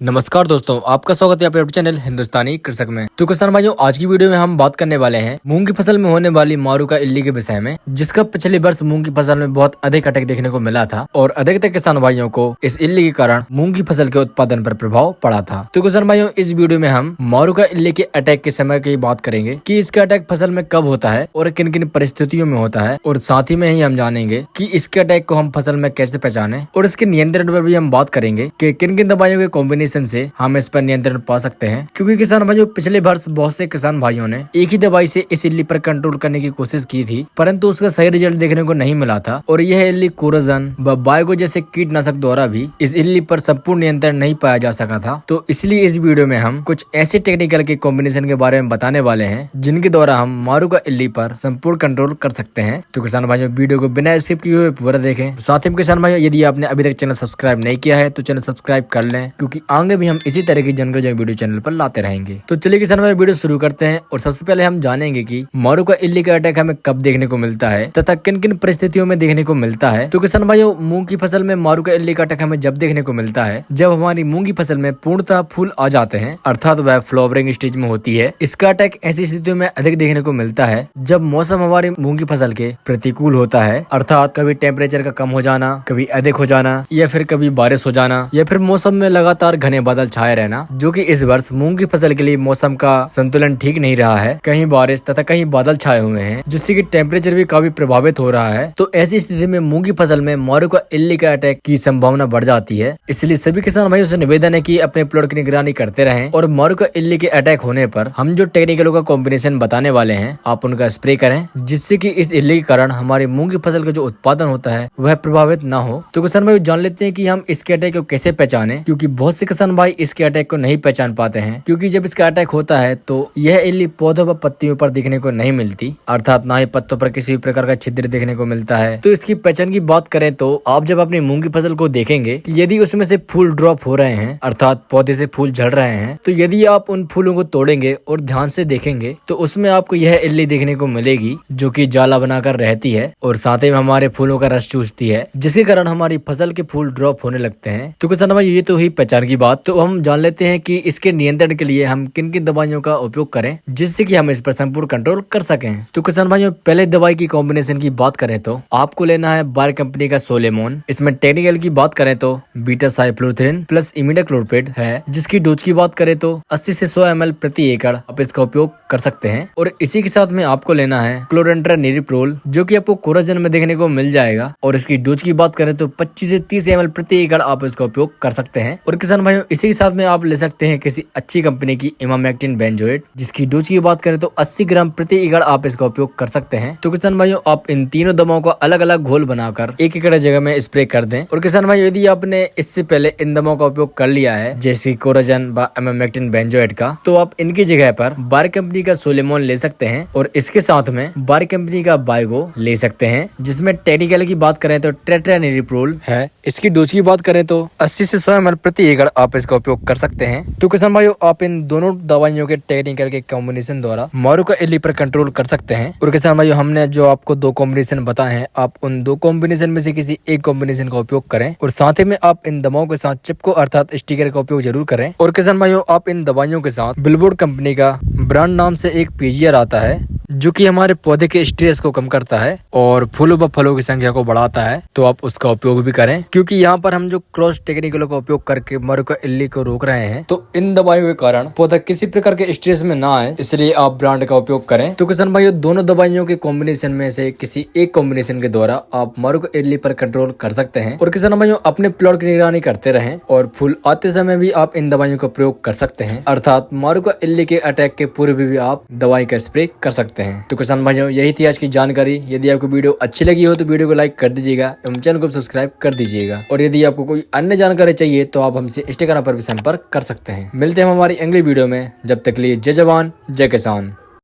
नमस्कार दोस्तों, आपका स्वागत है अपने चैनल हिंदुस्तानी कृषक में। तो किसान भाइयों, आज की वीडियो में हम बात करने वाले हैं मूंग की फसल में होने वाली मारूका इल्ली के विषय में, जिसका पिछले वर्ष मूंग की फसल में बहुत अधिक अटैक देखने को मिला था और अधिकतर किसान भाइयों को इस इल्ली के कारण मूंग की फसल के उत्पादन पर प्रभाव पड़ा था। तो किसान भाइयों, इस वीडियो में हम मारूका इल्ली के अटैक के समय की बात करेंगे कि इसका अटैक फसल में कब होता है और किन किन परिस्थितियों में होता है, और साथ ही में ही हम जानेंगे कि इसके अटैक को हम फसल में कैसे पहचाने, और इसके नियंत्रण पर भी हम बात करेंगे कि किन किन दवाइयों के कॉम्बिनेशन से हम इस पर नियंत्रण पा सकते हैं। क्योंकि किसान भाइयों, पिछले वर्ष बहुत से किसान भाइयों ने एक ही दवाई से इस इल्ली पर कंट्रोल करने की कोशिश की थी, परंतु उसका सही रिजल्ट देखने को नहीं मिला था और यह इल्ली कोराजन व बायगो जैसे कीटनाशक द्वारा भी इस इल्ली पर संपूर्ण नियंत्रण नहीं पाया जा सका था। तो इसलिए इस वीडियो में हम कुछ ऐसे टेक्निकल के कॉम्बिनेशन के बारे में बताने वाले हैं जिनके द्वारा हम मारूका इल्ली पर संपूर्ण कंट्रोल कर सकते हैं। तो किसान भाइयों, वीडियो को बिना स्किप किए हुए पूरा देखें। साथ ही किसान भाइयों, यदि आपने अभी तक चैनल सब्सक्राइब नहीं किया है तो चैनल सब्सक्राइब कर लें, क्योंकि आगे भी हम इसी तरह की जानकारी वीडियो चैनल पर लाते रहेंगे। तो चलिए किसान भाई, वीडियो शुरू करते हैं और सबसे पहले हम जानेंगे कि मारूका इल्ली का अटैक हमें कब देखने को मिलता है तथा किन किन परिस्थितियों में देखने को मिलता है। तो किसान भाइयों, मूंग की फसल में मारूका इल्ली का अटैक हमें जब देखने को मिलता है जब हमारी मूंग की फसल में पूर्णतः फूल आ जाते हैं, अर्थात वह फ्लावरिंग स्टेज में होती है। इसका अटैक ऐसी स्थितियों में अधिक देखने को मिलता है जब मौसम हमारी मूंग की फसल के प्रतिकूल होता है, अर्थात कभी टेम्परेचर का कम हो जाना, कभी अधिक हो जाना, या फिर कभी बारिश हो जाना, या फिर मौसम में लगातार घने बादल छाए रहना, जो कि इस वर्ष मूंग की फसल के लिए मौसम का संतुलन ठीक नहीं रहा है। कहीं बारिश तथा कहीं बादल छाए हुए हैं, जिससे कि टेम्परेचर भी काफी प्रभावित हो रहा है। तो ऐसी स्थिति में मूंग की फसल में मारूका इल्ली का अटैक की संभावना बढ़ जाती है। इसलिए सभी किसान भाइयों से निवेदन है कि अपने प्लॉट की निगरानी करते रहें और मारूका इल्ली के अटैक होने पर हम जो टेक्निकलों का कॉम्बिनेशन बताने वाले हैं आप उनका स्प्रे करें, जिससे कि इस इल्ली के कारण हमारी मूंग की फसल का जो उत्पादन होता है वह प्रभावित न हो। तो किसान भाई, जान लेते हैं कि हम इसके अटैक को कैसे पहचाने, क्योंकि बहुत से किसान भाई इसके अटैक को नहीं पहचान पाते हैं। क्योंकि जब इसका अटैक होता है तो यह इल्ली पौधों व पत्तियों पर दिखने को नहीं मिलती, अर्थात ना ही पत्तों पर किसी भी प्रकार का छिद्र देखने को मिलता है। तो इसकी पहचान की बात करें तो आप जब अपनी मूंग की फसल को देखेंगे कि यदि उसमें से फूल ड्रॉप हो रहे हैं, अर्थात पौधे से फूल झड़ रहे हैं, तो यदि आप उन फूलों को तोड़ेंगे और ध्यान से देखेंगे तो उसमें आपको यह इल्ली देखने को मिलेगी, जो कि जाला बनाकर रहती है और साथ ही में हमारे फूलों का रस चूसती है, जिसके कारण हमारी फसल के फूल ड्रॉप होने लगते हैं। तो किसान भाई, ये तो हुई पहचान की बात। तो हम जान लेते हैं कि इसके नियंत्रण के लिए हम किन किन दवाइयों का उपयोग करें जिससे कि हम इस पर संपूर्ण कंट्रोल कर सकें। तो किसान भाइयों, पहले दवाई की कॉम्बिनेशन की बात करें तो आपको लेना है बायर कंपनी का सोलेमोन। इसमें टेक्निकल की बात करें तो बीटा साइक्लोथ्रिन प्लस इमिडाक्लोप्रिड है, जिसकी डोज की बात करें तो 80 से 100 ml प्रति एकड़ आप इसका उपयोग कर सकते हैं। और इसी के साथ में आपको लेना है क्लोरेंट्रानिलिप्रोल, जो कि आपको कोराजन में देखने को मिल जाएगा, और इसकी डोज की बात करें तो 25 से 30 ml प्रति एकड़ आप इसका उपयोग कर सकते हैं। और किसान भाइयों, इसी के साथ में आप ले सकते हैं किसी अच्छी कंपनी की इमामेक्टिन बेंजोएट, जिसकी डोज की बात करें तो 80 ग्राम प्रति एकड़ आप इसका उपयोग कर सकते हैं। तो किसान भाइयों, आप इन तीनों दवाओं का अलग अलग घोल बनाकर 1 एकड़ जगह में स्प्रे कर दें। और किसान भाइयों, यदि आपने इससे पहले इन दवाओं का उपयोग कर लिया है, जैसे कोराजन व इमामेक्टिन बेंजोएट का, तो आप इनकी जगह पर बायर कंपनी का सोलेमोन ले सकते हैं और इसके साथ में बायर कंपनी का बायगो ले सकते हैं, जिसमें टेक्निकल की बात करें तो टेट्रानिलिप्रोल है। इसकी डोज की बात करें तो 80 से 100 ml प्रति एकड़ आप इसका उपयोग कर सकते हैं। तो किसान भाइयों, आप इन दोनों दवाइयों के टेक्निकल के कॉम्बिनेशन द्वारा मारूका इल्ली पर कंट्रोल कर सकते हैं। और किसान भाइयों, हमने जो आपको 2 कॉम्बिनेशन बताए हैं, आप उन 2 कॉम्बिनेशन में से किसी एक कॉम्बिनेशन का उपयोग करें और साथ ही में आप इन दवाओं के साथ चिपको अर्थात स्टिकर का उपयोग जरूर करें। और किसान भाइयों, आप इन दवाइयों के साथ बिलबोर्ड कंपनी का ब्रांड नाम से एक पीजीआर आता है, जो कि हमारे पौधे के स्ट्रेस को कम करता है और फूलों व फलों की संख्या को बढ़ाता है। तो आप उसका उपयोग भी करें, क्योंकि यहाँ पर हम जो क्रॉस टेक्निकलों का उपयोग करके मारूका इल्ली को रोक रहे हैं, तो इन दवाइयों के कारण पौधा किसी प्रकार के स्ट्रेस में ना आए, इसलिए आप ब्रांड का उपयोग करें। तो किसान भाइयों, दोनों दवाइयों के कॉम्बिनेशन में से किसी एक कॉम्बिनेशन के द्वारा आप मारूका इल्ली पर कंट्रोल कर सकते हैं। और किसान भाइयों, अपने प्लॉट की निगरानी करते रहें और फूल आते समय भी आप इन दवाइयों का प्रयोग कर सकते हैं, अर्थात मारूका इल्ली के अटैक के पूर्व भी आप दवाई का स्प्रे कर सकते हैं। तो किसान भाइयों, यही थी आज की जानकारी। यदि आपको वीडियो अच्छी लगी हो तो वीडियो को लाइक कर दीजिएगा एवं चैनल को सब्सक्राइब कर दीजिएगा। और यदि आपको कोई अन्य जानकारी चाहिए तो आप हमसे इंस्टाग्राम पर भी संपर्क कर सकते हैं। मिलते हैं हमारी अगली वीडियो में, जब तक के लिए जय जवान जय किसान।